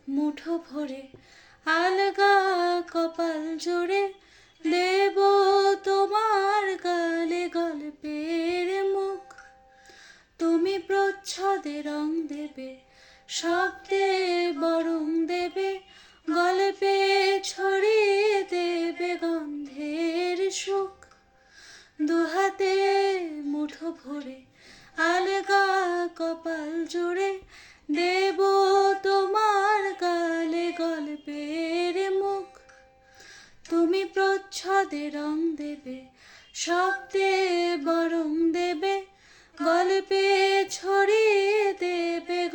মুঠো ভরে আলগা কপাল জোড়ে দেব তোমার গালে গল্পের মুখ। তুমি প্রচ্ছদে রং দেবে, শব্দে বরং দেবে, গল্পে ছড়িয়ে দেবে গন্ধের সুখ। দুহাতে মুঠো ভরে আলগা কপাল জুড়ে দেব তোমার গালে গল্পের মুখ। তুমি প্রচ্ছদে রং দেবে, শব্দে বরং দেবে, গল্পে ছড়িয়ে দেবে